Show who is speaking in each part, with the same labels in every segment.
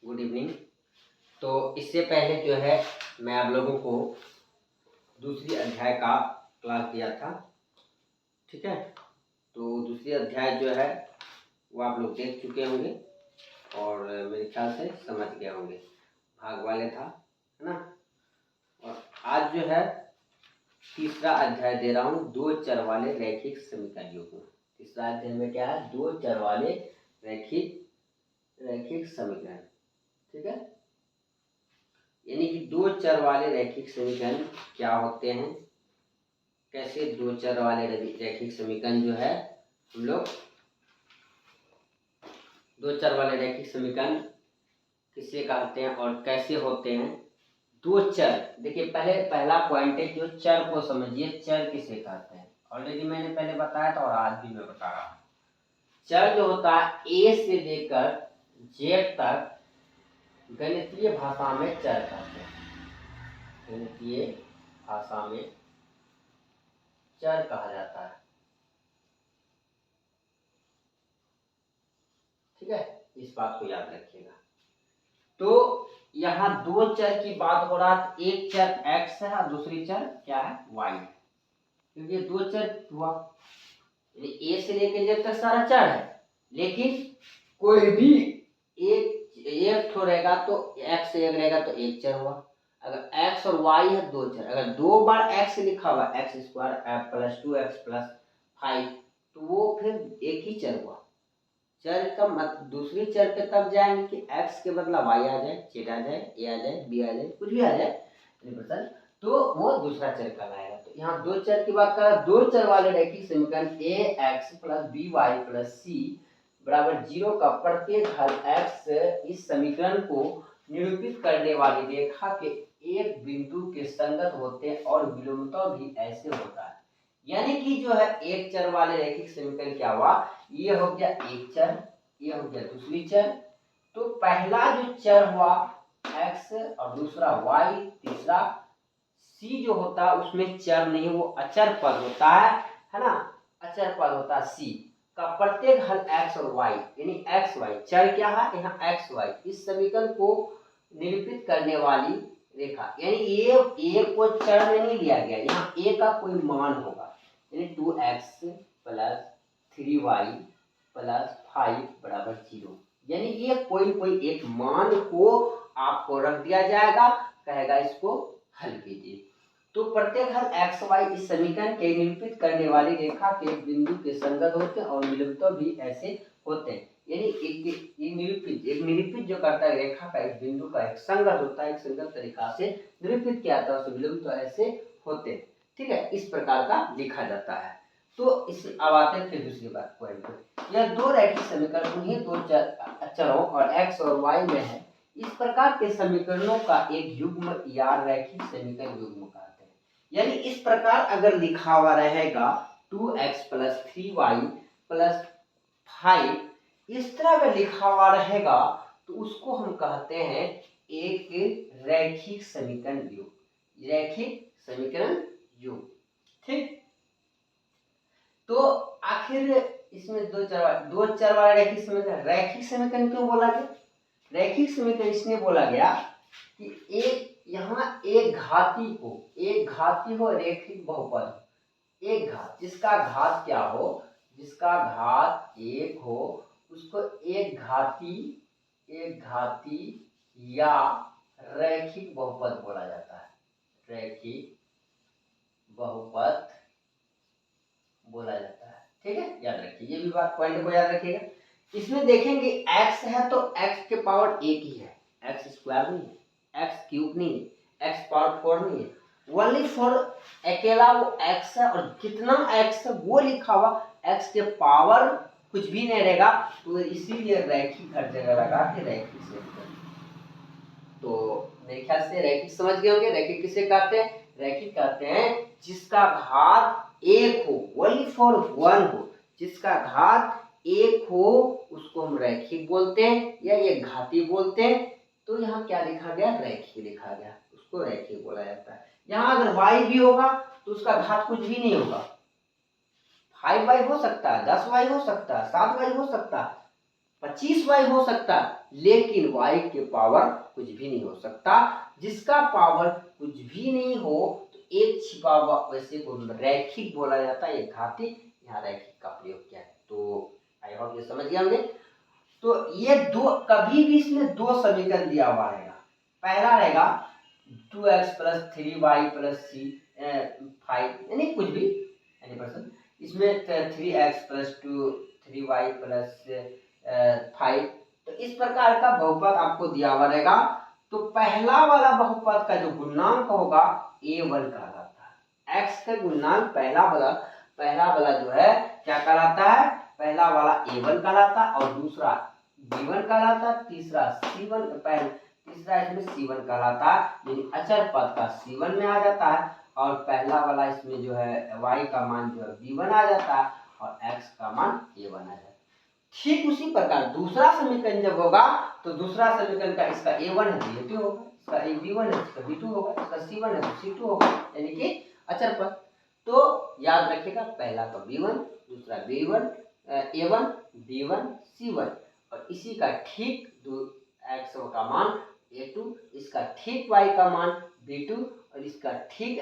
Speaker 1: Good evening. तो इससे पहले जो है मैं आप लोगों को दूसरी अध्याय का क्लास दिया था, ठीक है। तो दूसरी अध्याय जो है वो आप लोग देख चुके होंगे और मेरे ख्याल से समझ गए होंगे, भाग वाले था, है ना। और आज जो है तीसरा अध्याय दे रहा हूँ, दो चर वाले रैखिक समीकरण युग्म। तीसरा अध्याय में क्या है? दो चर वाले रैखिक समीकरण, ठीक है। यानी कि दो चर वाले रैखिक समीकरण क्या होते हैं, कैसे दो चर वाले रैखिक समीकरण जो है हम लोग दो चर वाले रैखिक समीकरण किसे कहते हैं और कैसे होते हैं। दो चर, देखिए पहला पॉइंट है जो चर को समझिए, चर किसे कहते हैं। ऑलरेडी मैंने पहले बताया था और आज भी मैं बता रहा हूँ। चर जो होता है ए से लेकर जेड तक गणितीय भाषा में चर कहते हैं, गणितीय भाषा में चर कहा जाता है, ठीक है। इस बात को याद रखिएगा। तो यहाँ दो चर की बात हो रहा है, एक चर x है और दूसरी चर क्या है? y है, क्योंकि दो चर हुआ, ए से लेकर जेड तक सारा चर है, लेकिन कोई भी एक ठो रहेगा तो x से एक रहेगा तो एक चर हुआ। अगर x और y है दो चर, अगर दो बार x लिखा हुआ x square plus 2x plus 5 तो वो फिर एक ही चर हुआ। चर का मतलब दूसरी चर पे तब जाएंगे कि x के बदला y आ जाए, z आ जाए, a आ जाए, b आ जाए, कुछ भी आ जाए, तो वो दूसरा चर कहलाएगा। तो यहाँ दो चर की बात कर रहा है। दो चर वाले रैखिक समीकरण ax plus by plus c बराबर 0 का प्रत्येक हल x इस समीकरण को निरूपित करने वाली रेखा के एक बिंदु के संगत होते हैं और विलोमता भी ऐसे होता है। यानी कि जो है एक चर वाले रैखिक समीकरण क्या हुआ, ये हो गया एक चर, ये हो गया दूसरी चर। तो पहला जो चर हुआ x और दूसरा y, तीसरा c जो होता है उसमें चर नहीं, वो अचर पद होता है ना, अचर पद होता है c का प्रत्येक हल x और y, यानी x y चर क्या है यहाँ x y इस समीकरण को निरूपित करने वाली रेखा, यानी ए को चर में नहीं लिया गया, यहाँ a का कोई मान होगा, यानी 2x प्लस 3y प्लस 5 बराबर 0, यानी ये कोई एक मान को आपको रख दिया जाएगा, कहेगा इसको हल कीजिए। तो प्रत्येक हल x y इस समीकरण के निरूपित करने वाली रेखा के बिंदु के संगत होते हैं और विलोमता भी ऐसे होते हैं। यानी एक निरूपित जो करता है रेखा का एक बिंदु का एक संगत होता है, एक संगत तरीका से निरूपित किया जाता है, उससे विलोमता ऐसे होते हैं, ठीक है। इस प्रकार का लिखा जाता है। तो इस अब आते हैं फिर दूसरी बात पॉइंट पे। यह दो रैखिक समीकरण उन्हीं दो चरों और x और y में है, इस प्रकार के समीकरणों का एक युग्म या रैखिक समीकरण युग्म कहते हैं। यानी इस प्रकार अगर लिखा हुआ रहेगा 2x प्लस 3y प्लस 5, इस तरह अगर लिखा हुआ रहेगा तो उसको हम कहते हैं एक रैखिक समीकरण युग्म, रैखिक समीकरण युग्म, ठीक। तो आखिर इसमें दो चर वाला रैखिक समीकरण क्यों बोला गया? रैखिक समीकरण इसलिए बोला गया कि एक यहाँ एक घाती हो रैखिक बहुपद, एक घात जिसका घात क्या हो, जिसका घात एक हो उसको एक घाती या रैखिक बहुपद बोला जाता है, रैखिक बहुपद बोला जाता है, ठीक है। याद रखिए, ये भी बात पॉइंट को याद रखिएगा। इसमें देखेंगे x है तो x के पावर एक ही है, x स्क्वायर नहीं है, x क्यूब नहीं है, x पावर 4 नहीं है, ओनली फॉर अकेला वो x है और कितना x है वो लिखा हुआ, x के पावर कुछ भी नहीं रहेगा, तो इसीलिए रैखिक हर जगह लगा के रैखिक से। तो मेरे ख्याल से रैखिक समझ गए होंगे। रैखिक किसे कहते हैं? रैखिक कहते हैं जिसका घात एक हो, ओनली फॉर वन हो, जिसका घात एक हो उसको हम रैखिक बोलते हैं या ये घाती बोलते हैं। तो यहाँ क्या लिखा गया? रैखिक लिखा गया, उसको रैखिक बोला जाता है। यहाँ अगर y भी होगा तो उसका घात कुछ भी नहीं होगा, 5y हो सकता है, 10y हो सकता है, 7y हो सकता है, 25y हो सकता है, लेकिन y के पावर कुछ भी नहीं हो सकता। जिसका पावर कुछ भी नहीं हो तो एक छिपा हुआ वैसे को रैखिक बोला जाता है, एक घातीय, यहाँ रैखिक का प्रयोग किया है। तो आई होप ये समझ गया हमने। तो ये दो, कभी भी इसमें दो समीकरण दिया हुआ रहेगा। पहला रहेगा 2x प्लस 3y प्लस सी 5 यानी कुछ भी एनी परसेंट, इसमें 3x प्लस 2 3y प्लस 5, तो इस प्रकार का बहुपद आपको दिया हुआ रहेगा। तो पहला वाला बहुपद का जो गुणनांक होगा a1 कहलाता है। x का गुणनांक पहला वाला जो है क्या कहलाता है, पहला वाला a1 कहलाता है और दूसरा b1 कहलाता है, तीसरा तीसरा इसमें c1 कहलाता है, यानी अचर पद का c1 में आ जाता है और पहला वाला इसमें जो है y का मान जो है b1 आ जाता है और x का मान a1 आ जाता है। ठीक उसी प्रकार दूसरा समीकरण जब होगा तो दूसरा समीकरण का इसका a1 है तो a2 होगा, इसका b1 है इसका b2 होगा, इसका c1 है तो c2 होगा, यानी कि अचर पद। तो याद रखिएगा पहला का b1, दूसरा b1 a1 b1 c1 और इसी का ठीक x का मान a2, इसका ठीक y का मान b2 और इसका ठीक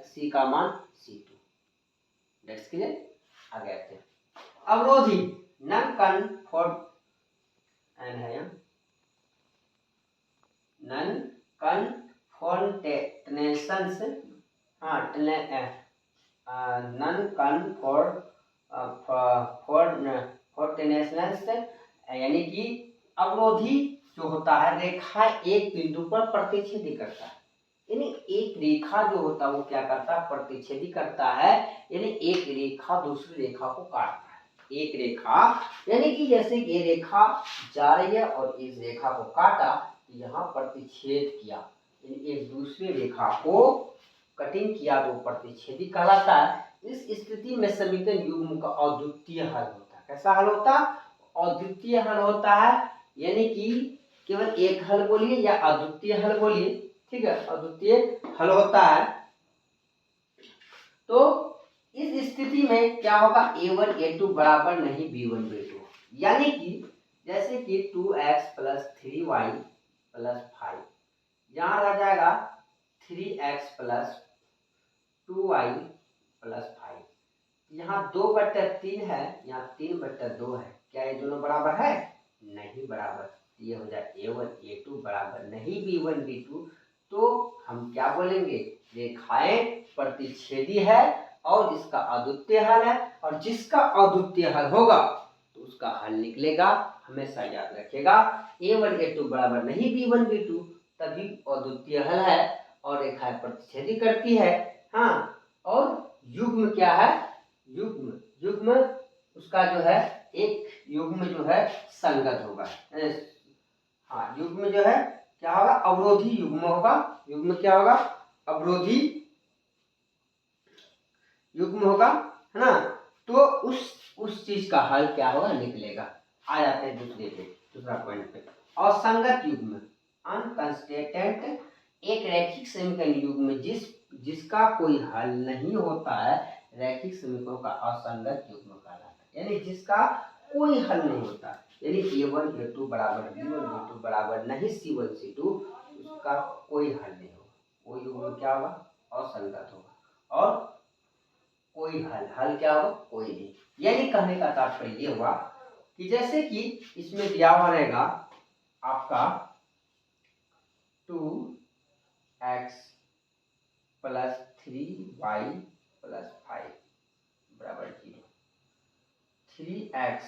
Speaker 1: c का मान c2। That's clear. आगे आते हैं अवरोधी नन कन्फोर्टेशंस, नन कन्फोर्टेशंस यानी कि अवरोधी जो होता है रेखा एक बिंदु पर प्रतिच्छेदी करता है, यानी एक रेखा जो होता है वो क्या करता है, प्रतिच्छेदी करता है, यानी एक रेखा दूसरी रेखा को काटता है। एक रेखा यानी कि जैसे ये रेखा जा रही है और इस रेखा को काटा तो यहाँ प्रतिच्छेद किया, यानी एक दूसरी रेखा को कटिंग किया तो प्रतिच्छेदी कहलाता है। इस स्थिति में समीकरण युग्म का अद्वितीय हल होता है। कैसा हल होता है, अद्वितीय हल होता है, यानी कि केवल एक हल बोलिए या अद्वितीय हल बोलिए, ठीक है, अद्वितीय हल होता है। तो इस स्थिति में क्या होगा, a1 a2 बराबर नहीं b1 b2, यानी कि जैसे कि 2x प्लस 3y प्लस 5, यहाँ रह जाएगा 3x प्लस 2y प्लस 5, यहाँ 2/3 है, यहाँ 3/2 है। क्या ये दोनों बराबर है, नहीं बराबर। ये हो जाए a1 a2 बराबर नहीं b1 b2। तो हम क्या बोलेंगे, रेखाएं प्रतिच्छेदी है और इसका अद्वितीय हल है, और जिसका अद्वितीय हल होगा तो उसका हल निकलेगा। हमेशा याद रखिएगा a1 a2 बराबर नहीं b1 b2 तभी अद्वितीय हल है और रेखाएं प्रतिच्छेदी करती है। हाँ, और युग्म क्या है, युग्म उसका जो है एक युग्म जो है संगत होगा। हाँ, युग्म जो है क्या होगा, अवरोधी युग्म होगा। युग्म क्या होगा, अवरोधी युग्म होगा, है ना। तो उस चीज का हल क्या होगा, निकलेगा। आ जाते हैं दूसरा पॉइंट पे, असंगत युग्म अनकंस्ट्रेंट, एक रैखिक समीकरण युग्म जिसका कोई हल नहीं होता है, रैखिक समीकरणों का असंगत युग्म कहलाता है, यानी जिसका कोई हल नहीं होता, यानी a1 a2 बराबर b1 b2 बराबर नहीं c1 c2, उसका कोई हल नहीं होगा। वो युग्म क्या होगा, असंगत होगा। और कोई हल क्या होगा, कोई नहीं। यानी कहने का तात्पर्य ये हुआ कि जैसे कि इसमें दिया हुआ रहेगा आपका 2x प्लस 3y प्लस 5 बराबर 0, 3x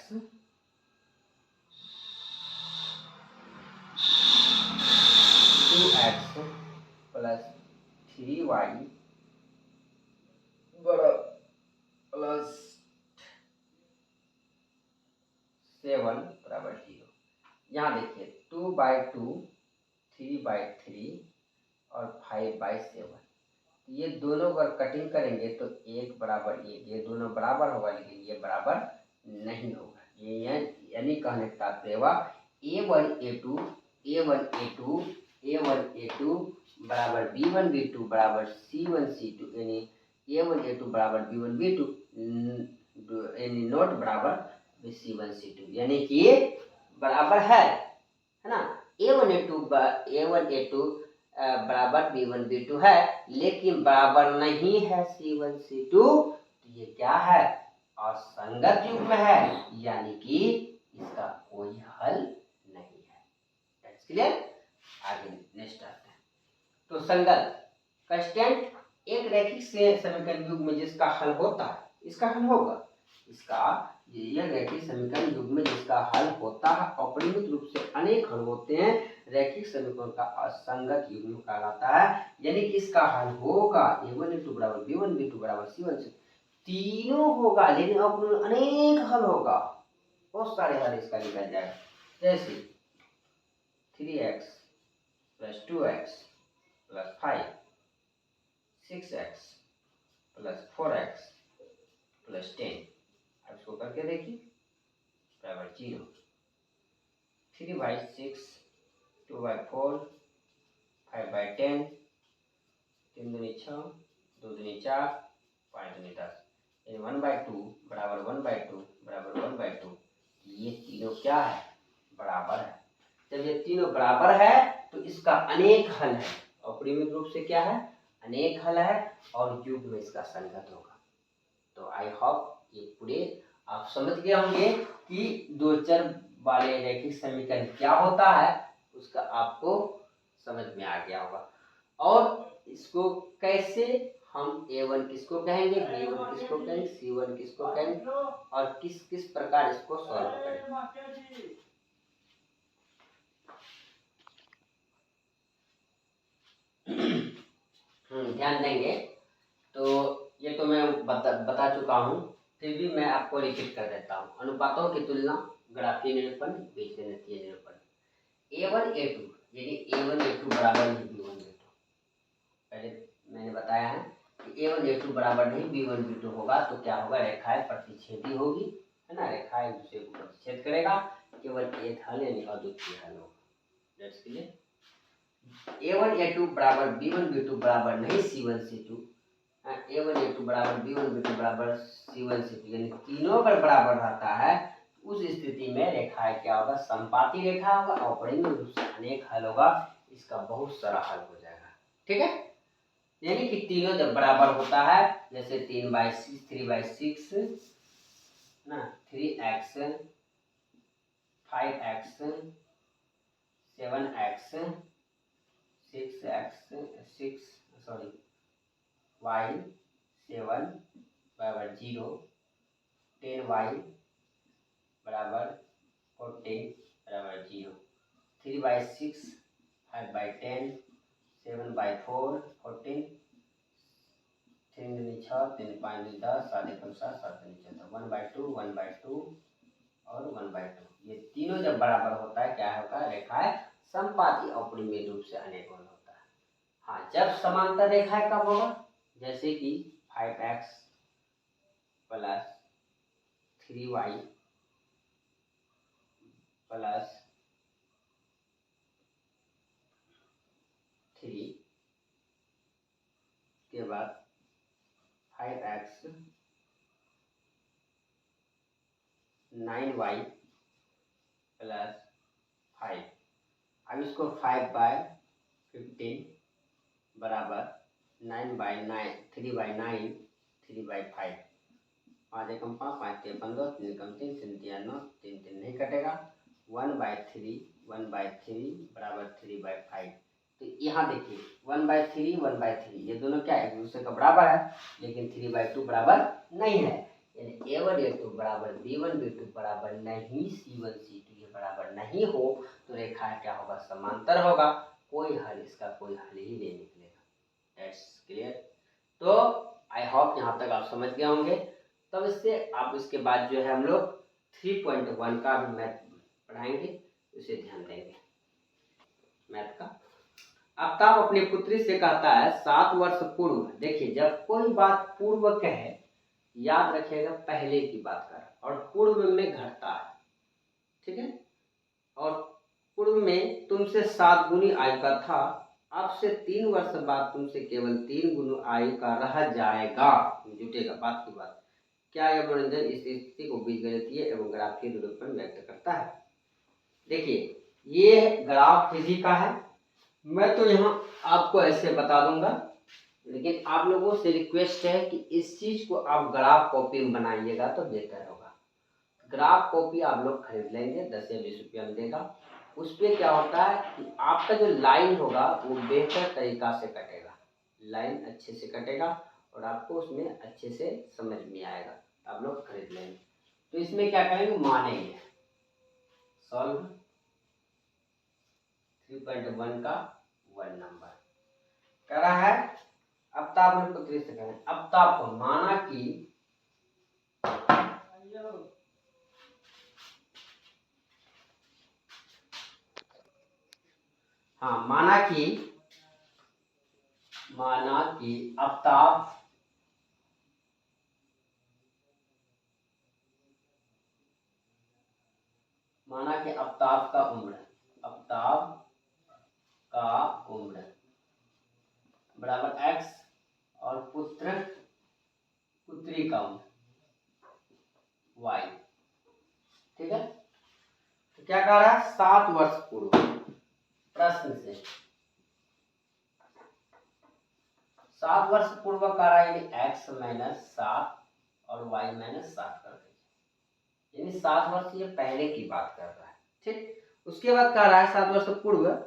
Speaker 1: 2x plus 3y plus 7 बराबर 0। यहाँ देखिए 2/2 3/3 और 5/7, ये दोनों अगर कटिंग करेंगे तो 1 बराबर 1, ये दोनों बराबर होगा लेकिन ये बराबर नहीं होगा। ये यानी कहने का तात्पर्य हुआ a1 a2 बराबर b1 b2 बराबर c1 c2, यानी a1 a2 बराबर b1 b2 यानी नोट बराबर c1 c2, यानी कि ये बराबर है है ना। A1 A2 बराबर B1 B2 है, लेकिन बराबर नहीं है C1 C2, तो ये क्या है, असंगत युग्म है, यानी कि इसका कोई हल नहीं है। That's clear. आगे नेक्स्ट आते हैं। तो संगत कंस्टेंट एक रैखिक से समीकरण युग्म जिसका हल होता है, इसका हल होगा, इसका यह रैखिक समीकरण युग्म जिसका हल होता है, अपरिमित रूप से अनेक हल होते हैं, रैखिक समीकरण का असंगत युग्म कहलाता है। यानी कि इसका हल होगा A1 A2 बराबर B1 B2 बराबर C1 C2, तीनों होगा, लेकिन अब अनेक हल होगा, बहुत सारे हल इसका निकल जाएगा। जैसे 3x plus 2x plus 5 6x plus 4x plus 10, अब इसको करके देखिए, बराबर 0, 3/6 2/4 5/10 3 दूनी 6 2 दूनी 4 5 दूनी 10, 1/2 बराबर 1/2 बराबर 1/2। ये तीनों क्या है, बराबर है। जब ये तीनों बराबर है तो इसका अनेक हल है, अपरिमित रूप से क्या है, अनेक हल है, और युग्म में इसका संगत होगा। तो आई होप ये पूरे आप समझ गए होंगे कि दो चर वाले रैखिक समीकरण क्या होता है, उसका आपको समझ में आ गया होगा। और इसको कैसे हम A1 किसको कहेंगे, B1 किसको कहेंगे, C1 किसको कहेंगे, और किस किस प्रकार इसको सॉल्व करें। ध्यान देंगे। तो ये तो मैं बता चुका हूँ, फिर भी मैं आपको रिपीट कर देता हूँ। अनुपातों की तुलना, ग्राफीय निरूपण, बीजगणितीय निरूपण। A1 A2 यानी A1 A2 बराबर नहीं B1 B2, पहले मैंने बताया है कि A1 A2 बराबर नहीं B1 B2 होगा तो क्या होगा, रेखाएं प्रतिच्छेदी होगी, है ना, रेखाएं एक दूसरे को प्रतिच्छेद करेगा, केवल एक हल यानी अद्वितीय हल होगा। That's clear. A1 A2 बराबर B1 B2 बराबर नहीं C1 C2, A1 A2 बराबर B1 B2 बराबर C1 C2, यानी तीनों अगर बराबर रहता है, उस स्थिति में रेखाएं क्या होगा, समपाती रेखा होगा, अपरिमित रूप से अनेक हल होगा, इसका बहुत सारा हल हो जाएगा। ठीक है, यानी कि तीनों जब बराबर होता है, जैसे 3/6 3/6 ना, 3x 5x 7x 6x 6 sorry y 7 बराबर 0 10y बराबर 14 बराबर 0 3/6 5/10 7/4 14 3 दूनी 6 3 5 दूनी 10 7 एकम 7 7 दूनी 14 1/2 1/2 और 1/2। ये तीनों जब बराबर होता है क्या होगा, रेखाएं समपाती अपरिमेय रूप से अनेक होता है। हाँ, जब समांतर रेखाएं कब होगा, जैसे कि 5x प्लस 3y प्लस 3 के बाद 5x 9y प्लस 5। अब इसको 5/15 बराबर 9/9 3/9 3/5, 5 एकम 5 5 3 15 3 एकम 3 3 3 9 3 3 नहीं कटेगा, 1/3 बराबर 3/5। तो यहाँ देखिए 1/3 1/3 ये दोनों क्या एक दूसरे का बराबर है, लेकिन 3/2 बराबर नहीं है, यानी A1 A2 बराबर B1 B2 बराबर नहीं C1 C2 ये बराबर नहीं हो तो रेखा क्या होगा, समांतर होगा, कोई हल, इसका कोई हल ही नहीं निकलेगा। That's clear. तो आई होप यहाँ तक आप समझ गए होंगे। तब इससे आप इसके बाद जो है हम लोग 3.1 का भी मैथ पढ़ाएंगे, उसे ध्यान देंगे मैथ का। आफ्ताब अपनी पुत्री से कहता है 7 वर्ष पूर्व, देखिए जब कोई बात पूर्व कहे, याद रखिएगा पहले की बात कर, और पूर्व में घटता है, ठीक है, और पूर्व में तुमसे 7 गुनी आयु का था, अब से 3 वर्ष बाद तुमसे केवल 3 गुना आयु का रह जाएगा, जुटेगा, बात की बात। क्या यह मनोरंजन इस स्थिति को बीजगणितीय एवं ग्राफीय निरूपण व्यक्त करता है। देखिए ये ग्राफ विधि का है। मैं तो यहाँ आपको ऐसे बता दूंगा, लेकिन आप लोगों से रिक्वेस्ट है कि इस चीज को आप ग्राफ कॉपी में बनाइएगा तो बेहतर होगा। ग्राफ कॉपी आप लोग खरीद लेंगे, 10 या 20 रुपया में देगा। उस पर क्या होता है कि आपका जो लाइन होगा वो बेहतर तरीका से कटेगा, लाइन अच्छे से कटेगा और आपको उसमें अच्छे से समझ में आएगा, आप लोग खरीद लेंगे। तो इसमें क्या करेंगे, मानेंगे सॉल्व 3.1 का 1 नंबर करा है। अब तो आप लोग को से करें, अब तो आपको माना कि हाँ, माना कि आफ्ताब का उम्र, आफ्ताब का उम्र बराबर x और पुत्री का उम्र y। ठीक है, तो क्या कह रहा है, 7 वर्ष पूर्व, प्रश्न से 7 वर्ष पूर्व कह रहा है, यानी x माइनस 7 और y माइनस 7 कर दीजिए, यानी 7 वर्ष ये पहले की बात कर रहा है। ठीक, उसके बाद कह रहा है 7 वर्ष पूर्व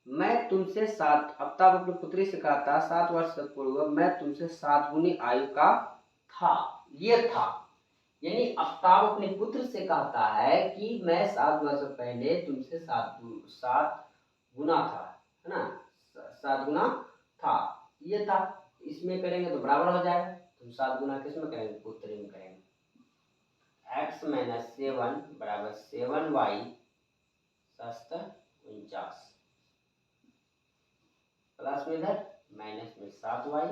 Speaker 1: मैं तुमसे 7, आफ्ताब अपनी पुत्री से कहा था 7 वर्ष पूर्व मैं तुमसे 7 गुनी आयु का था, ये था, यानी आफ्ताब अपने पुत्र से कहता है कि मैं 7 वर्ष पहले तुमसे 7 गुना था, है ना, 7 गुना था, ये था। इसमें करेंगे तो बराबर हो जाएगा, तो 7 गुना किस में करेंगे, पुत्री में करेंगे। x माइनस 7 बराबर 7y 49 प्लस में इधर माइनस में 7y,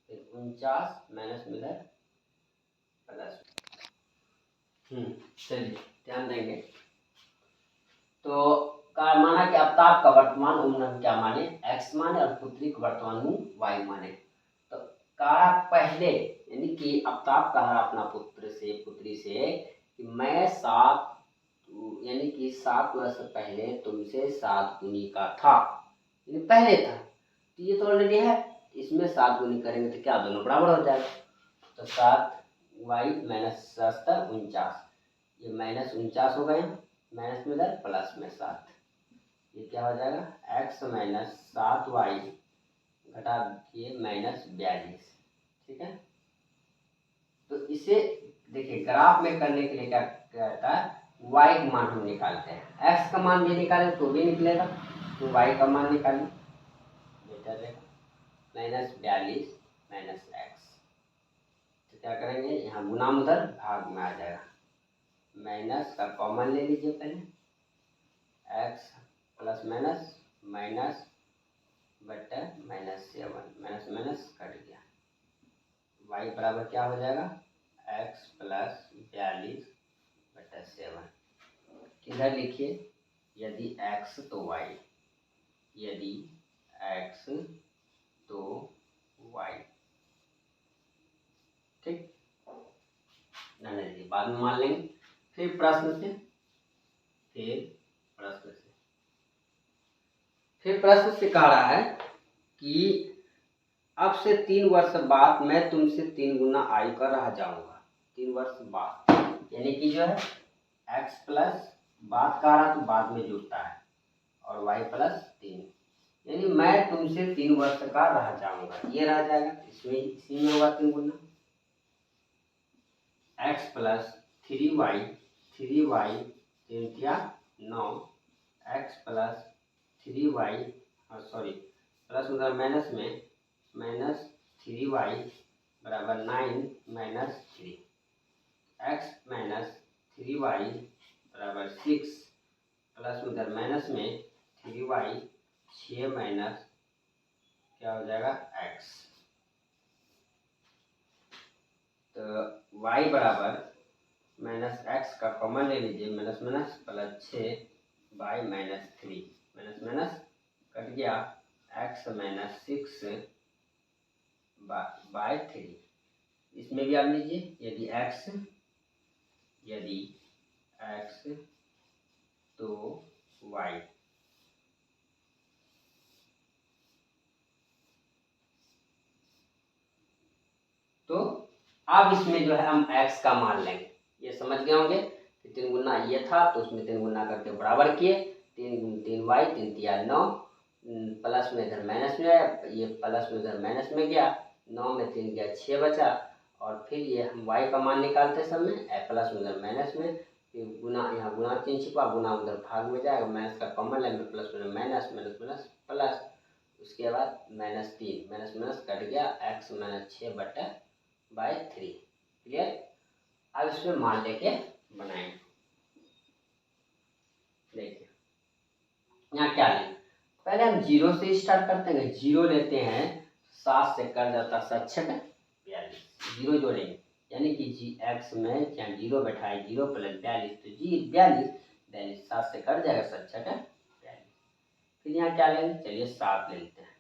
Speaker 1: फिर 49 माइनस में इधर प्लस। चलिए ध्यान देंगे। तो का माना कि आफ्ताब का वर्तमान उम्र क्या माने, x माने और पुत्री का वर्तमान उम्र y माने। तो कहा पहले, यानी कि आफ्ताब कहा अपना पुत्री से कि मैं 7 यानी कि 7 वर्ष पहले तुमसे 7 गुनी का था, यानी पहले था, तो ये तो ऑलरेडी है, इसमें 7 गुनी करेंगे तो क्या दोनों बराबर हो जाएगा। तो 7y माइनस 49, ये माइनस 49 हो गए, माइनस में इधर प्लस में 7, ये क्या हो जाएगा, x माइनस 7y घटा दिए माइनस 42। ठीक है, तो इसे देखिए ग्राफ में करने के लिए क्या कहता है, y का मान हम निकालते हैं, x का मान भी निकालें तो भी निकलेगा, तो y का मान निकालें बेटर रहेगा, माइनस 42 माइनस x, तो क्या करेंगे, यहाँ गुना उधर भाग में आ जाएगा, माइनस का कॉमन ले लीजिए पहले, x प्लस माइनस माइनस बट्टा माइनस 7, माइनस माइनस कट गया, y बराबर क्या हो जाएगा, x प्लस 42 बट्टा 7, इधर लिखिए यदि x तो y, यदि x तो y। ठीक, नहीं बाद में मान लेंगे। फिर प्रश्न से कह रहा है कि अब से 3 वर्ष बाद मैं तुमसे 3 गुना आयु का रह जाऊंगा, 3 वर्ष बाद, यानी कि जो है x प्लस बाद कह रहा तो बाद में जुड़ता है और y प्लस 3, यानी मैं तुमसे 3 वर्ष का रह जाऊंगा, ये रह जाएगा, इसमें इसी में होगा 3 गुना, x plus 3y 9 x plus 3y sorry plus उधर माइनस में माइनस 3y बराबर 9 माइनस 3, x माइनस 3y बराबर 6 प्लस उधर माइनस में 3y 6 माइनस क्या हो जाएगा x, तो y बराबर माइनस x का कॉमन ले लीजिए, minus minus plus 6 by minus 3, minus minus cut गया, x माइनस 6 बाई 3, इसमें भी आप लीजिए यदि x तो वाई। तो अब इसमें जो है हम x का मान लेंगे, ये समझ गए होंगे कि 3 गुना ये था तो उसमें 3 गुना करके बराबर किए, 3 गुना 3 वाई, 3 तिया 9, प्लस में इधर माइनस में आया, ये प्लस में इधर माइनस में गया, 9 में 3 गया 6 बचा, और फिर ये हम y का मान निकालते समय प्लस में इधर माइनस में, फिर गुना, यहाँ गुना चिन्ह छिपा, गुना उधर भाग में जाएगा, माइनस का कॉमन है, प्लस में माइनस, माइनस माइनस प्लस, उसके बाद -3, माइनस माइनस कट गया, x - 6 बटा बाय 3। क्लियर। अब इसमें मान लेके बनाएंगे। देखिए यहाँ क्या लें, पहले हम 0 से स्टार्ट करते हैं। 0 लेते हैं, 7 से कट जाता 7 6 42, 0 जोड़ेंगे, यानी कि जी एक्स में यहाँ 0 बैठाए, 0 + 42 तो जी 42, 7 से कट जाएगा 7 6 42। फिर यहाँ क्या लेंगे, चलिए 7 ले लेते हैं,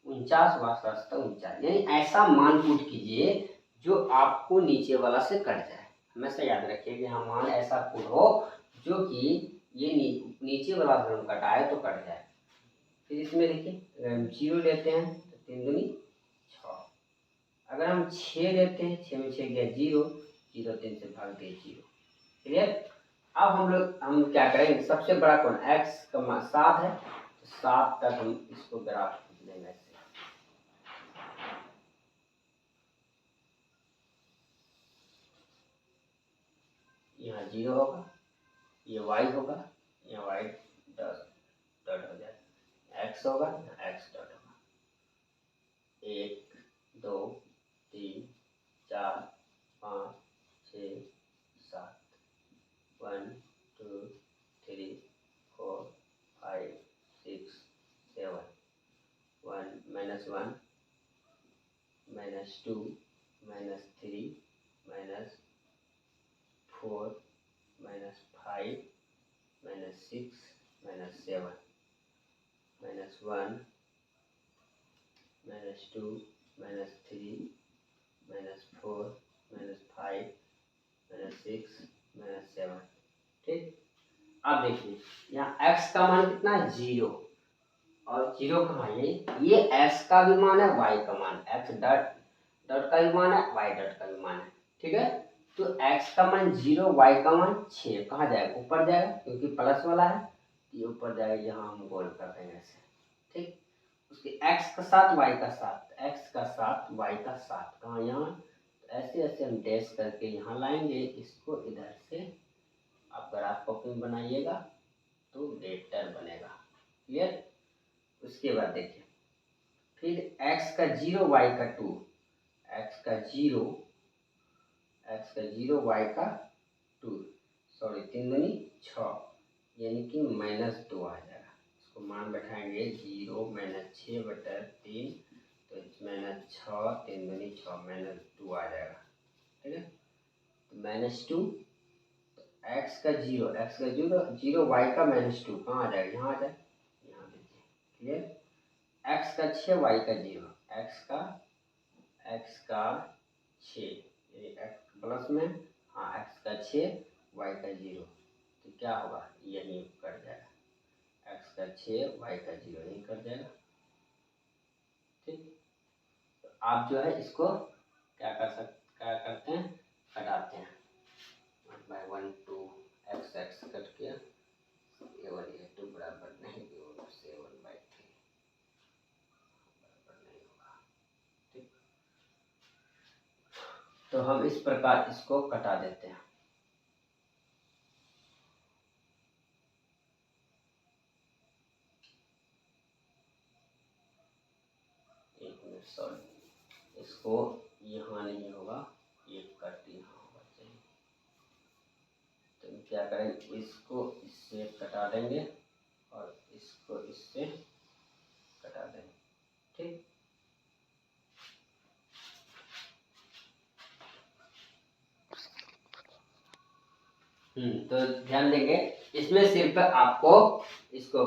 Speaker 1: 49 वास्ता 49, यानी ऐसा मान पुट कीजिए जो आपको नीचे वाला से कट जाए। हमेशा याद रखिए कि हाँ मान ऐसा पुट हो जो कि ये नीचे वाला अगर हम कटाए तो कट जाए। फिर इसमें देखिए अगर हम 0 लेते हैं तो 3 दूनी 6, अगर हम 6 लेते हैं, 6 में 6 गया 0, 0 3 से भाग दिए 0। क्लियर। अब हम क्या करेंगे, सबसे बड़ा कौन, x का 7 है, तो 7 तक हम इसको ग्राफ खींच लेंगे ऐसे। यहाँ 0 होगा, ये y होगा, यहाँ y डॉट हो जाएगा, x होगा, यहाँ x डॉट होगा, 1 2 3 4 5 6 7, 1 2 3 4 5 6 7, 1 -1 -2 -3 -4 -5 -6 -7, -1 -2 -3 -4 -5 -6 -7। ठीक। अब देखिए यहाँ x का मान कितना है, 0, और 0 कहाँ है, ये x का भी मान है, y का मान, x डॉट का भी मान है, y डॉट का भी मान है। ठीक है, तो x का मान 0, y का मान 6, कहाँ जाएगा, ऊपर जाएगा, क्योंकि प्लस वाला है, ये ऊपर जाएगा, यहाँ हम गोल कर देंगे ऐसे। ठीक, उसके x का 7 y का 7, x का 7 y का 7, कहाँ, यहाँ, ऐसे ऐसे हम डैश करके यहाँ लाएंगे, इसको इधर से आप ग्राफ कॉपी बनाइएगा तो बेटर बनेगा। क्लियर। उसके बाद देखिए फिर x का 0 y का 2, x का 0 y का 2, सॉरी 3 दूनी 6, यानी कि -2 आ जाएगा। इसको मान बैठाएंगे 0 -6 बटा 3, तो -6 3 दूनी 6, -2 आ जाएगा। ठीक है, तो -2, x का 0 y का -2 कहाँ आ जाएगा, यहाँ आ जाए, यहाँ देखिए। क्लियर। x का 6 y का 0, x का 6, x प्लस में, हाँ x का 6 y का 0, तो क्या होगा, यही कट जाएगा, x का 6 y का 0 यही कट जाएगा। ठीक, तो आप जो है इसको क्या करते हैं, कटाते हैं, 1/1 2 x कट किया, a1 a2 बराबर नहीं, a1 से 1/3 बराबर नहीं होगा। ठीक, तो हम इस प्रकार इसको कटा देते हैं। एक मिनट, सॉरी, इसको यहाँ नहीं होगा, एक कट यहाँ होगा। चलिए, तो क्या करेंगे, इसको इससे कटा देंगे और इसको इससे कटा देंगे। ठीक, तो ध्यान देंगे, इसमें सिर्फ आपको इसको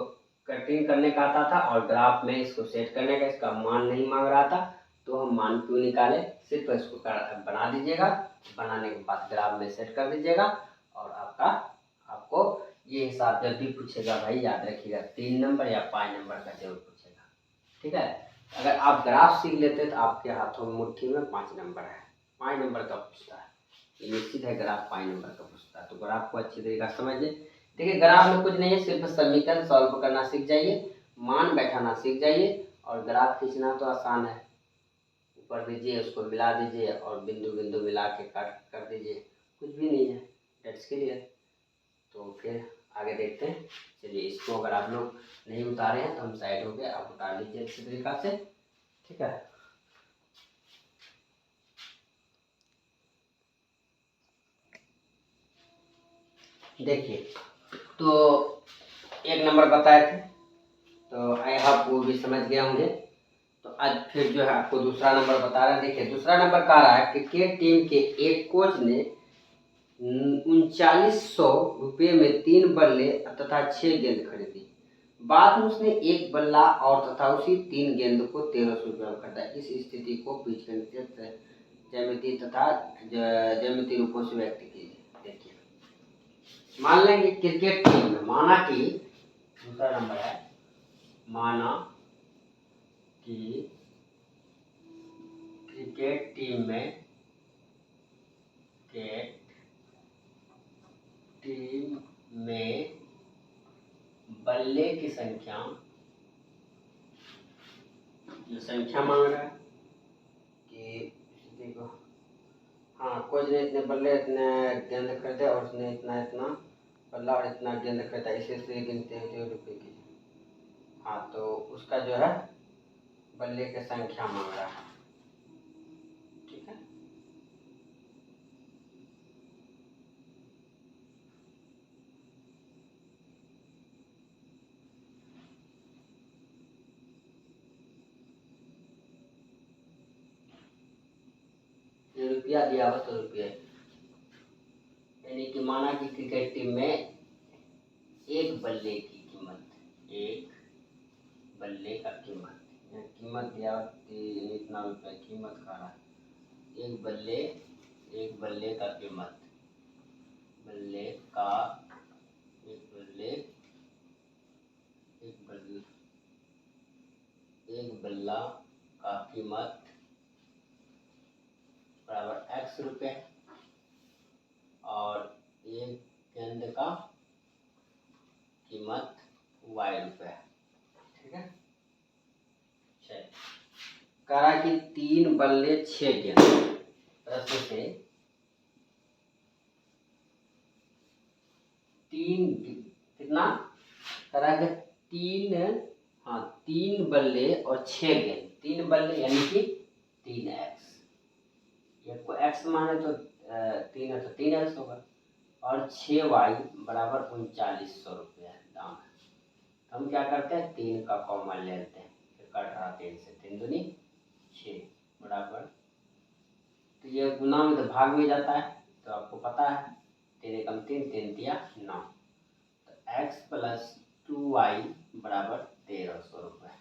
Speaker 1: कटिंग करने का आता था और ग्राफ में इसको सेट करने का, इसका मान नहीं मांग रहा था, तो हम मान क्यों निकाले, सिर्फ इसको बना दीजिएगा, बनाने के बाद ग्राफ में सेट कर दीजिएगा और आपको ये हिसाब जब भी पूछेगा भाई याद रखिएगा 3 नंबर या 5 नंबर का जरूर पूछेगा। ठीक है, अगर आप ग्राफ सीख लेते तो आपके हाथों में मुट्ठी में 5 नंबर है, 5 नंबर का पूछता है, ये निश्चित है ग्राफ 5 नंबर का पूछता है। तो ग्राफ को अच्छी तरीके से समझिए। देखिए ग्राफ में कुछ नहीं है, सिर्फ समीकरण सॉल्व करना सीख जाइए, मान बैठाना सीख जाइए, और ग्राफ खींचना तो आसान है, ऊपर दीजिए उसको मिला दीजिए और बिंदु बिंदु मिला के काट कर दीजिए, कुछ भी नहीं है, डेट्स क्लियर। तो फिर आगे देखते हैं। चलिए इसको अगर आप लोग नहीं उतारे हैं तो हम साइड हो गए, आप उतार लीजिए अच्छी तरीका से। ठीक है, देखिए तो 1 नंबर बताए थे, तो आई होप वो भी समझ गए होंगे। तो आज फिर जो है आपको दूसरा नंबर बता रहा है। देखिए दूसरा नंबर कह रहा है क्रिकेट टीम के एक कोच ने 3900 रुपये में 3 बल्ले तथा 6 गेंद खरीदी। बाद में उसने एक बल्ला और तथा उसी 3 गेंद को 1300 रुपये में खरीदा। इस स्थिति को बीजगणित ज्यामिति तथा ज्यामिति रूपों से व्यक्त कीजिए। देखिए मान लेंगे क्रिकेट टीम में, माना कि दूसरा नंबर है, माना कि क्रिकेट टीम में बल्ले की संख्या, जो संख्या मांग रहा है कि देखो, हाँ कोच ने इतने बल्ले इतने गेंद खरीदे और उसने इतना इतना बल्ला और इतना गेंद खरीदा, इसे गिनते हुए रुपये की। हाँ तो उसका जो है बल्ले की संख्या मांग रहा है। ठीक है, रुपया दिया हो तो रुपये, यानी कि माना कि क्रिकेट टीम में एक बल्ले की कीमत, एक बल्ले का कीमत, कीमत दिया इतना रुपये कीमत का रहा, एक बल्ले का कीमत, बल्ले का एक बल्ले एक बल्ला का कीमत बराबर x रुपये और एक गेंद का कीमत y रुपये। ठीक है, चलिए करा कि 3 बल्ले 6 गेंद, प्रश्न से 3 कितना करा कि 3 बल्ले और 6 गेंद, 3 बल्ले यानी कि 3x, एक को x माने तो 3 है तो 3x होगा, और 6y बराबर 3900 रुपये दाम है। हम क्या करते हैं 3 का कॉमन लेते हैं, फिर कट रहा 3 से, 3 दूनी 6 बराबर, तो ये गुना में तो भाग में जाता है, तो आपको पता है 3 एकम 3, 3 तिया 9, तो x प्लस 2y बराबर 1300 रुपये,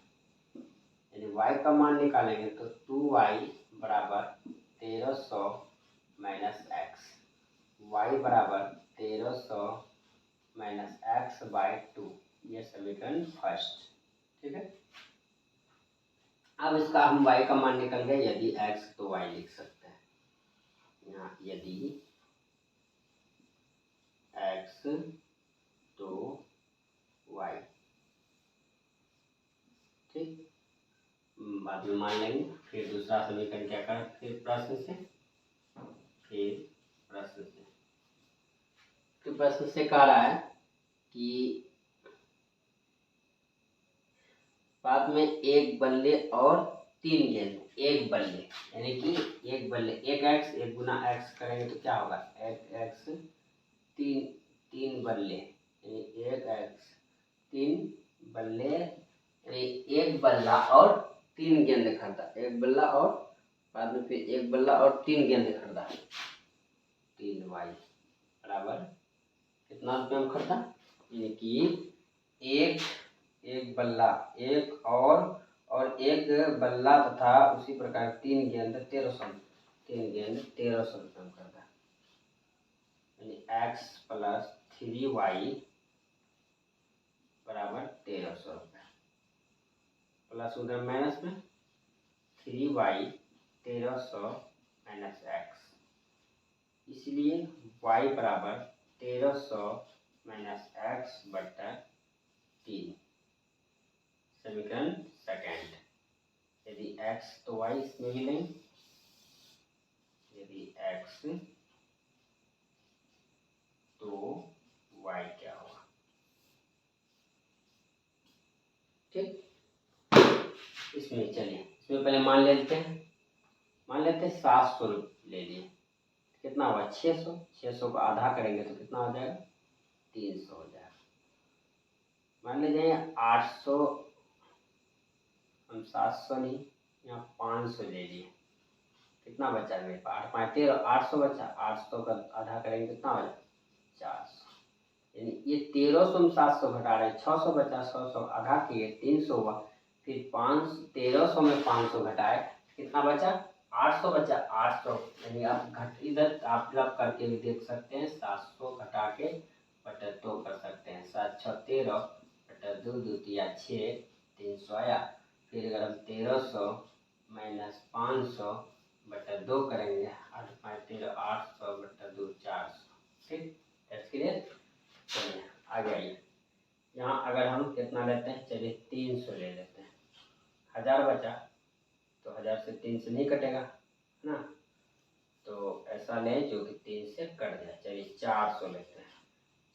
Speaker 1: यानी y का मान निकालेंगे तो 2y बराबर 1300 माइनस x, y बराबर 1300 माइनस एक्स बाई 2, ये समीकरण फर्स्ट। ठीक है, अब इसका हम y का मान निकल गए, यदि x तो y लिख सकते हैं यहाँ, यदि x तो y, ठीक, बाद में मान लेंगे। फिर दूसरा समीकरण क्या कर, फिर प्रश्न से कह रहा है कि बाद में एक बल्ले और 3 गेंद, एक बल्ले यानी कि एक बल्ले, एक एक्स, एक गुना एक्स करेंगे तो क्या होगा, एक एक्स 3 बल्ले यानी एक एक्स 3 बल्ले, यानी एक बल्ला और 3 गेंद खरीदा, एक बल्ला और बाद में फिर एक बल्ला और 3 गेंद खरीदा, 3y बराबर कितना रुपये में खरीदा, यानी कि एक बल्ला, एक और एक बल्ला तथा उसी प्रकार 3 गेंद 1300, 3 गेंद 1300 रुपये में खरीदा, यानी x प्लस 3y बराबर 1300 रुपये, प्लस उधर माइनस में 3y 1300 माइनस x, इसलिए y बराबर 1300 माइनस x बटा 3, समीकरण सेकेंड। यदि x तो y इसमें भी लेंगे, यदि x तो y क्या होगा, ठीक। इसमें चलिए, इसमें पहले मान लेते हैं, 700 ले लिए, कितना हुआ 600, 600 को आधा करेंगे तो कितना हो जाएगा 300 हो जाएगा। मान लीजिए 800, हम 700 नहीं, यहाँ 500 ले लिए, कितना बचा मेरे पास 8 5 13, 800 बचा, 800 का आधा करेंगे कितना हो जाएगा 400, यानी ये 1300 में 700 घटा रहे हैं, 600 बचा, 600 आधा किए 300 हुआ, फिर 1300 में 500 घटाए कितना बचा 800 बचा, 800 यानी आप इधर आप क्लब करके भी देख सकते हैं, 700 घटा के बटा 2 कर सकते हैं, 7 6 13 बटा 2 2 तिया 6, 300 आया। फिर अगर हम 1300 माइनस 500 बटा 2 करेंगे, 8 5 13 800 बटा 2 400, ठीक, दैट्स क्लियर। चलिए आगे आइए, यहाँ अगर हम कितना लेते हैं, चलिए 300 ले लेते हैं, 1000 बचा तो 1000 से 3 से नहीं कटेगा है ना, तो ऐसा लें जो कि 3 से कट जाए। चलिए 400 लेते हैं,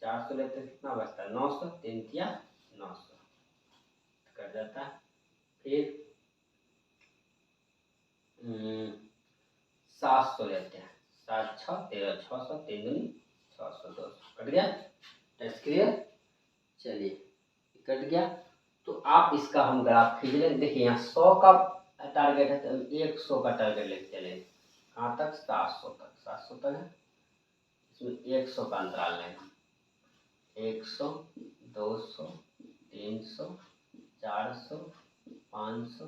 Speaker 1: 400 लेते हैं कितना बचता है 900, 3 तिया 900 कट जाता है। फिर 700 लेते हैं, 7 6 13 600, 3 दूनी 600 200 कट गया, दैट्स क्लियर। चलिए कट गया, तो आप इसका हम ग्राफ खींच लें। देखिए यहाँ 100 का टारगेट है तो 100 का टारगेट लेके चले, कहाँ तक 700 तक, 700 तक है, इसमें 100 का अंतराल लेना, 100 200 300 400 500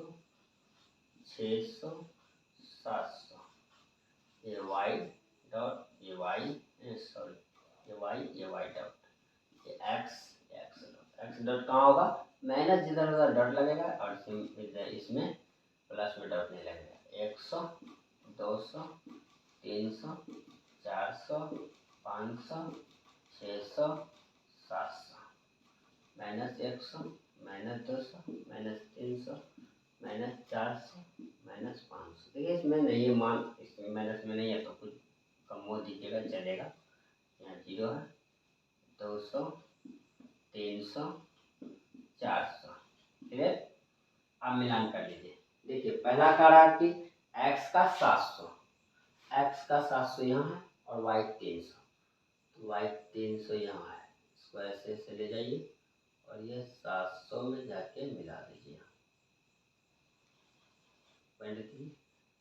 Speaker 1: 600 700, ये वाई डॉट, ये वाई सॉरी, ये वाई डॉट, ये एक्स डॉट, एक्स डॉट कहाँ होगा, माइनस जिधर उधर डॉट लगेगा और इसमें प्लस में डॉट नहीं लगेगा। 100 200 300 400 500 600 700, minus 100 minus 200 minus 300 minus 400 minus 500। देखिए इसमें नहीं है मान, इसमें माइनस में नहीं है तो कुछ कम हो दीजिएगा चलेगा, यहाँ 0 है, 200 300 400, ठीक है। अब मिलान कर लीजिए, देखिए पहला कह रहा है कि x का 700, x का 700 यहाँ है और y 300, तो y 300 यहाँ है, इसको ऐसे ले जाइए और ये 700 में जाके मिला दीजिए।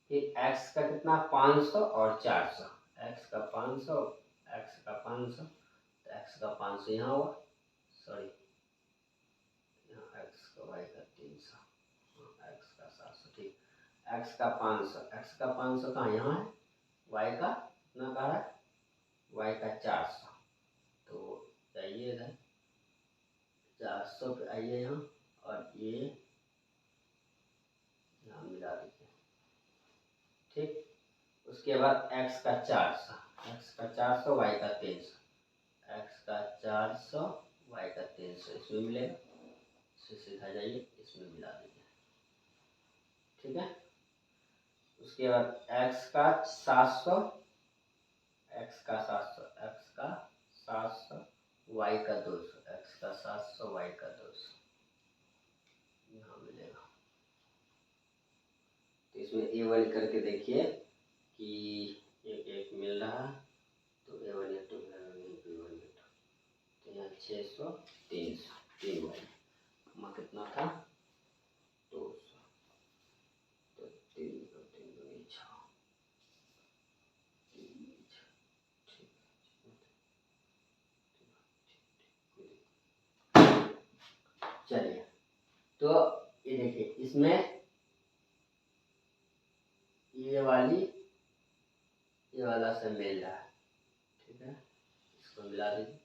Speaker 1: फिर x का कितना 500 और 400, x का 500 x का 500, तो x का 500 यहाँ हुआ, सॉरी यहाँ x का y का 300, x का 700, ठीक, x का 500 कहाँ यहाँ है, y का कितना कह रहा है, y का 400, तो जाइए इधर 400 पे आइए यहाँ और ये यहाँ मिला दीजिए, ठीक। उसके बाद x का 400 y का 300, x का 400 y का 300 इसमें मिलेगा, इससे सीधा जाइए इसमें मिला दीजिए, ठीक है। उसके बाद x का 700 y का 200, x का 700 y का 200 यहाँ मिलेगा। तो इसमें A1 करके देखिए कि एक एक मिल रहा है, तो A1 A2 B1 B2, तो यहाँ 600 300 3 वाई में कितना था 200, तो 3 3 दूनी 6, चलिए तो ये देखिए इसमें ये वाला से मिल रहा है, ठीक है, इसको मिला दीजिए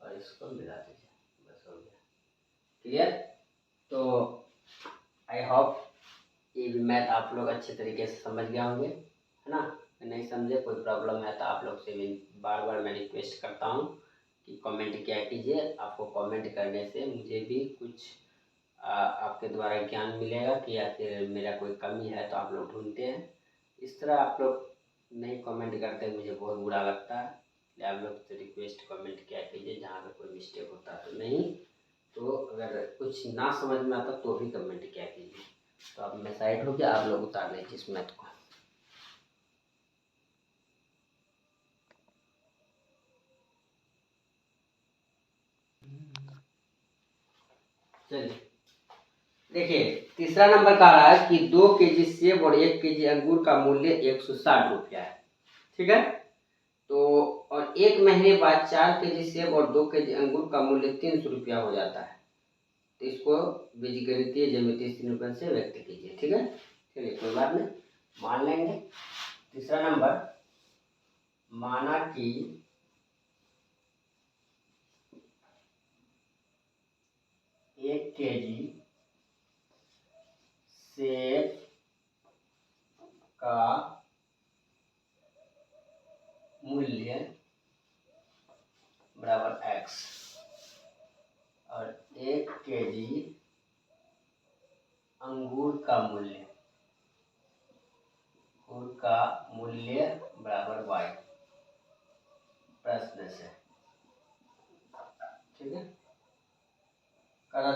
Speaker 1: और इसको मिला दीजिए, बस हो गया। क्लियर? तो आई होप ये भी मैथ आप लोग अच्छे तरीके से समझ गए होंगे, है ना? नहीं समझे, कोई प्रॉब्लम है तो आप लोग से भी बार बार मैं रिक्वेस्ट करता हूँ कि कमेंट किया कीजिए। आपको कमेंट करने से मुझे भी कुछ आपके द्वारा ज्ञान मिलेगा कि या फिर मेरा कोई कमी है तो आप लोग ढूंढते हैं। इस तरह आप लोग नहीं कमेंट करते, मुझे बहुत बुरा लगता है। इसलिए आप लोग से रिक्वेस्ट कमेंट किया कीजिए, जहाँ पर कोई मिस्टेक होता है तो नहीं, तो अगर कुछ ना समझ में आता तो भी कमेंट किया कीजिए। तो अब मैं साइड हो गया, आप लोग उतार लीजिए इस मैथ को। चलिए देखिए, तीसरा नंबर का रहा है कि 2 केजी सेब और 1 केजी अंगूर का मूल्य 160 रुपया है। ठीक है? तो और 1 महीने बाद 4 केजी सेब और 2 केजी अंगूर का मूल्य 300 रुपया हो जाता है। तो इसको बीजगणितीय ज्यामितीय निरूपण से व्यक्त कीजिए। ठीक है? चलिए कोई बात नहीं, मान लेंगे। तीसरा नंबर, माना कि 1 केजी सेब का मूल्य बराबर x और 1 केजी अंगूर का मूल्य बराबर y, प्रश्न से। ठीक है?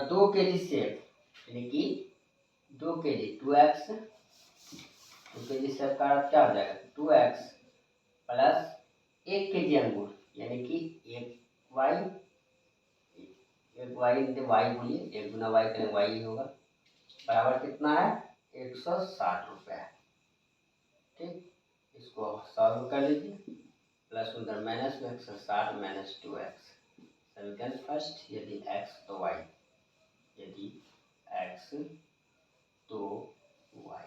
Speaker 1: 2 केजी सेब यानी कि 2 केजी 2x, 2 केजी सेब का अर्थ क्या हो जाएगा 2x प्लस 1 केजी अंगूर यानी कि 1y, 1y बोलिए, 1 गुना y करें y ही होगा, बराबर कितना है 160 रुपये। ठीक, इसको सॉल्व कर लीजिए, प्लस उधर माइनस में 160 माइनस 2x, समीकरण फर्स्ट, यदि x तो y, यदि x तो y।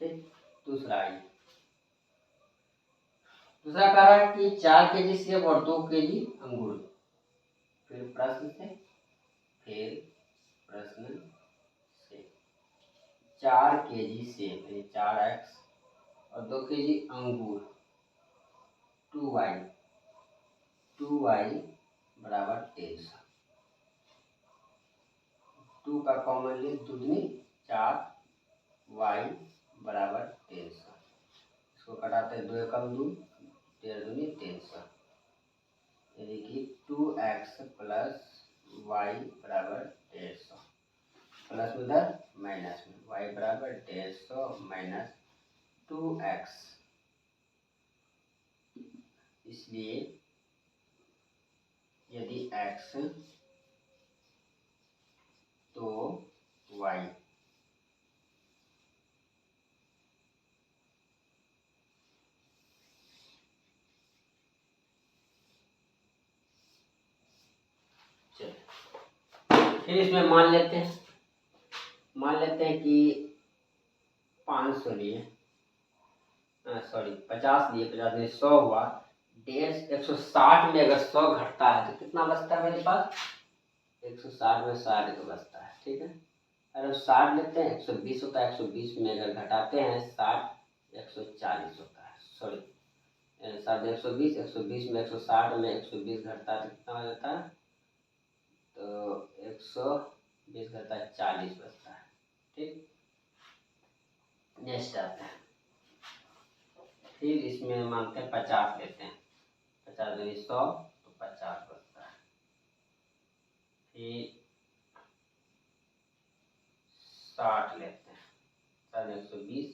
Speaker 1: ठीक, दूसरा आइए, दूसरा कह रहा है कि 4 केजी सेब और 2 केजी अंगूर, फिर प्रश्न से, फिर प्रश्न से 4 केजी सेब यानी 4x और 2 केजी अंगूर 2y, 2y बराबर 23, 2 का कॉमन ले, दूनी 4y बराबर 23, इसको कटाते हैं 2 कम 2, 13 दूनी 300, यानी कि 2x प्लस y बराबर 150, प्लस उधर माइनस में y बराबर 150 माइनस 2x, इसलिए यदि x तो y। फिर इसमें मान लेते हैं कि 500 लिए, सॉरी 50 लिए, 50 लिए 100 हुआ, 160 में अगर 100 घटता है तो कितना बचता है मेरे पास 160 में 60 का बचता है। ठीक है, अगर 60 लेते हैं 120 होता है, 120 में अगर घटाते हैं 60 140 होता है, सॉरी 60 120, 120 में 160 में 120 घटता है तो कितना हो जाता है, तो 120 घटता है 40 बचता है। ठीक, नेक्स्ट आता है, फिर इसमें मानते हैं 50 लेते हैं, 50 दूनी 100 तो 50 बचता है, फिर 60 लेते हैं, 120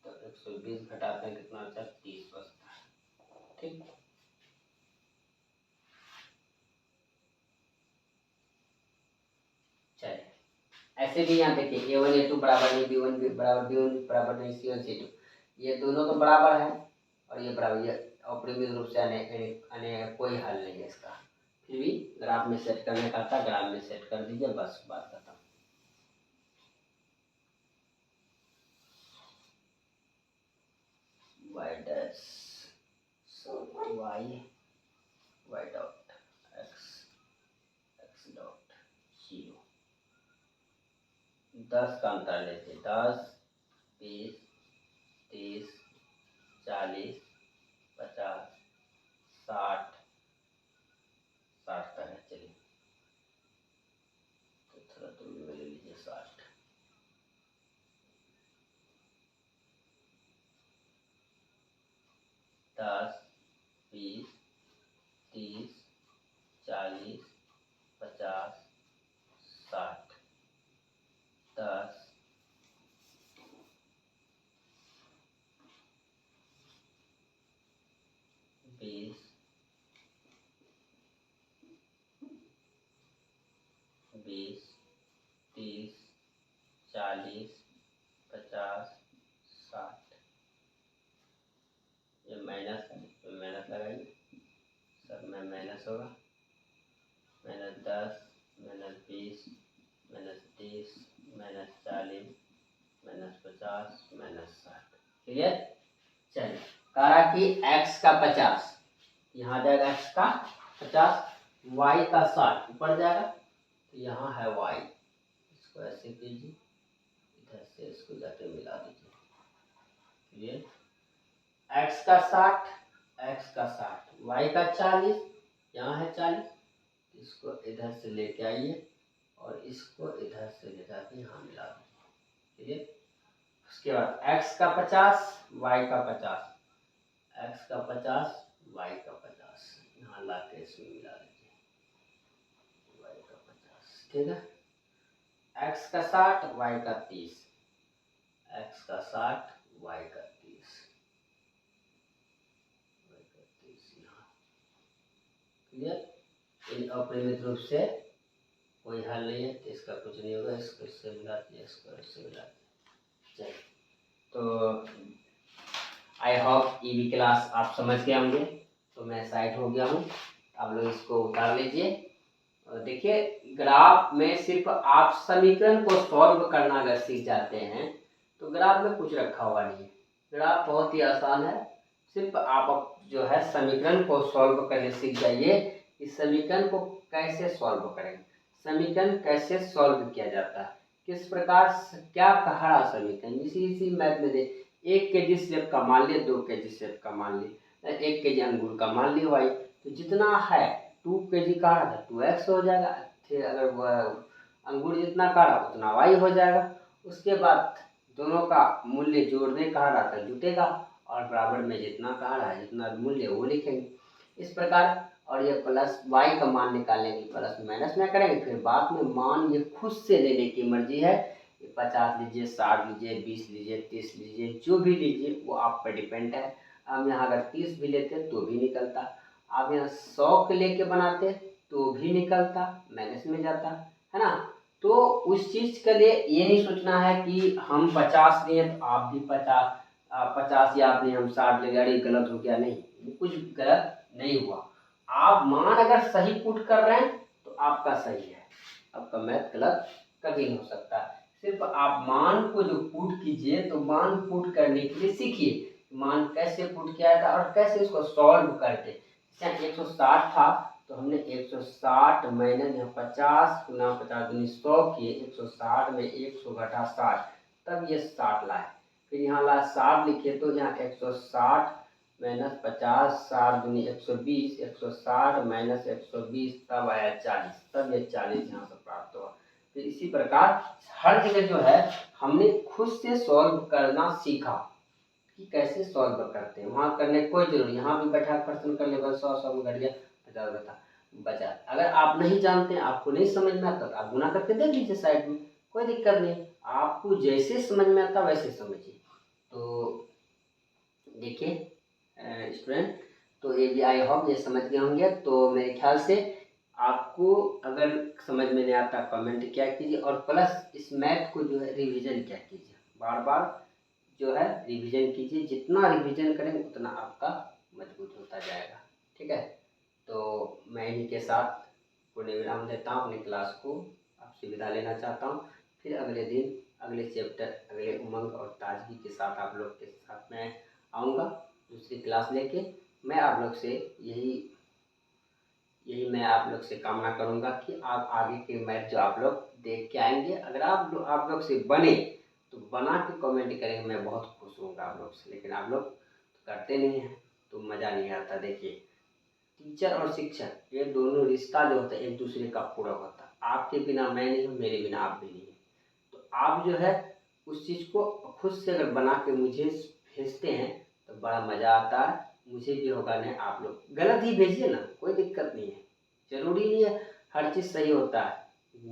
Speaker 1: तो 120 घटाते हैं कितना बचता है 30 बचता है। ठीक, चलिए ऐसे भी यहाँ देखिए a1 a2 बराबर नहीं, b1 b1 बराबर नहीं, c1 c2, ये दोनों तो बराबर है और ये बराबर, ये अप्रमित रूप से कोई हल नहीं है इसका, फिर भी ग्राफ में सेट करने का था, ग्राफ में सेट कर दीजिए, बस बात खत्म। y dash y y dot x x dot 0। 10 का अंतर लेते, 10 20 30 40 50 60 60 तक है। चलिए तो थोड़ा दूर में ले लीजिए 60। 10 20 30 40 50 60 10 20 20 30 40 50 60। ये माइनस है, तो माइनस लगाइए, सब में माइनस होगा। -10 -20 -30 -40 -50 -60। क्लियर? चलिए, कहा कि x का 50, यहाँ जाएगा x का 50, y का 60 ऊपर जाएगा, तो यहाँ है y, इसको ऐसे कीजिए, इधर से इसको जाके मिला दीजिए। क्लियर? x का 60, x का 60, y का 40, यहाँ है 40, इसको इधर से लेके आइए और इसको इधर से ले जाके यहाँ मिला दीजिए। क्लियर? उसके बाद x का 50, y का 50, x का 50, y का 50, यहाँ ला के इसमें मिला दीजिए, y का 50। ठीक है? x का 60, y का 30, x का 60, y का 30, y का 30 यहाँ। क्लियर? इन अपरिमित रूप से कोई हल नहीं है, तो इसका कुछ नहीं होगा, इसको इससे मिला दिया, इसको इससे मिला दिया। चलिए, तो आई होप ईवी क्लास आप समझ गए होंगे। तो मैं साइड हो गया हूँ, आप लोग इसको उतार लीजिए। और देखिए, ग्राफ में सिर्फ आप समीकरण को सॉल्व करना अगर सीख जाते हैं तो ग्राफ में कुछ रखा हुआ नहीं है। ग्राफ बहुत ही आसान है, सिर्फ आप जो है समीकरण को सॉल्व करने सीख जाइए। इस समीकरण को कैसे सॉल्व करेंगे, समीकरण कैसे सॉल्व किया जाता है, किस प्रकार क्या कहा समीकरण। इसी मैथ में 1 kg सेब का मान लिए, 2 kg सेब का मान लिए, 1 kg अंगूर का मान लिए y, तो जितना है 2 kg का रहा था 2x हो जाएगा, फिर अगर वह अंगूर जितना का रहा उतना y हो जाएगा। उसके बाद दोनों का मूल्य जोड़ने कहा रहा था जुटेगा, और बराबर में जितना कहा रहा है जितना मूल्य वो लिखेंगे इस प्रकार। और ये प्लस y का मान निकालने के प्लस माइनस में करेंगे, फिर बाद में मान ये खुद से लेने की मर्जी है, 50 लीजिए, 60 लीजिए, 20 लीजिए, 30 लीजिए, जो भी लीजिए वो आप पर डिपेंड है। हम यहाँ अगर 30 भी लेते तो भी निकलता, आप यहाँ 100 के लेके बनाते तो भी निकलता, माइनस में जाता है ना। तो उस चीज़ के लिए ये नहीं सोचना है कि हम 50 लिए तो आप भी 50 या आपने हम 60 ले गए, गलत हो गया, नहीं, कुछ गलत नहीं हुआ। आप मान अगर सही पुट कर रहे हैं तो आपका सही है, आपका मैथ गलत कभी नहीं हो सकता। सिर्फ आप मान को जो पुट कीजिए, तो मान पुट करने के लिए सीखिए, मान कैसे पुट किया था और कैसे इसको सॉल्व करते। जैसे 160 था तो हमने 160 मैंने यहाँ 50 गुना 50 दूनी 100 किए, 160 में 100 घटा 60, तब ये 60 लाए। फिर यहाँ ला 60 लिखे तो यहाँ 160 माइनस 50, 60 दूनी 120, 160 माइनस 120, तब आया 40, तब ये 40 यहाँ से प्राप्त हुआ। तो इसी प्रकार हर जगह जो है हमने खुद से सॉल्व करना सीखा कि कैसे सॉल्व करते हैं, वहाँ करने की कोई जरूरी, यहाँ भी बैठा प्रश्न कर ले, बस 100 में घट गया 50 बचा। अगर आप नहीं जानते, आपको नहीं समझ में आता, तो आप गुना करके देख लीजिए साइड में, कोई दिक्कत नहीं, आपको जैसे समझ में आता वैसे समझिए। तो देखिए स्टूडेंट, तो ये भी आई होप ये समझ गए होंगे। तो मेरे ख्याल से आपको अगर समझ में नहीं आता कमेंट क्या कीजिए, और प्लस इस मैथ को जो है रिवीजन क्या कीजिए, बार बार जो है रिवीजन कीजिए, जितना रिवीजन करेंगे उतना आपका मजबूत होता जाएगा। ठीक है, तो मैं इन्हीं के साथ पूर्ण विराम देता हूँ, अपनी क्लास को आपसे विदा लेना चाहता हूँ। फिर अगले दिन अगले चैप्टर अगले उमंग और ताजगी के साथ आप लोग के साथ मैं आऊँगा दूसरी क्लास लेके। मैं आप लोग से यही यही मैं आप लोग से कामना करूंगा कि आप आगे के मैच जो आप लोग देख के आएंगे। अगर आप लोग से बने तो बना के कमेंट करेंगे, मैं बहुत खुश हूँगा आप लोग से। लेकिन आप लोग तो करते नहीं हैं तो मज़ा नहीं आता। देखिए, टीचर और शिक्षक ये दोनों रिश्ता जो होता है एक दूसरे का पूरक होता है। आपके बिना मैं नहीं हूँ, मेरे बिना आप भी नहीं है। तो आप जो है उस चीज़ को खुद से अगर बना के मुझे भेजते हैं तो बड़ा मज़ा आता है, मुझे भी होगा। नहीं, आप लोग गलत ही भेजिए ना, कोई दिक्कत नहीं है। ज़रूरी नहीं है हर चीज़ सही होता है।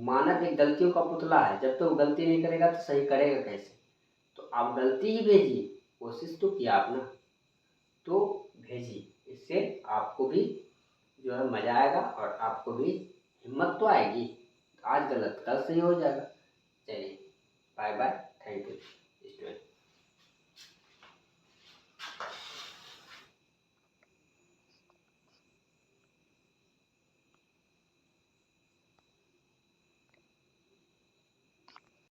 Speaker 1: मानव एक गलतियों का पुतला है, जब तक वो गलती नहीं करेगा तो सही करेगा कैसे। तो आप गलती ही भेजिए, कोशिश तो किया आप ना, तो भेजिए। इससे आपको भी जो है मज़ा आएगा और आपको भी हिम्मत तो आएगी। आज गलत कल सही हो जाएगा।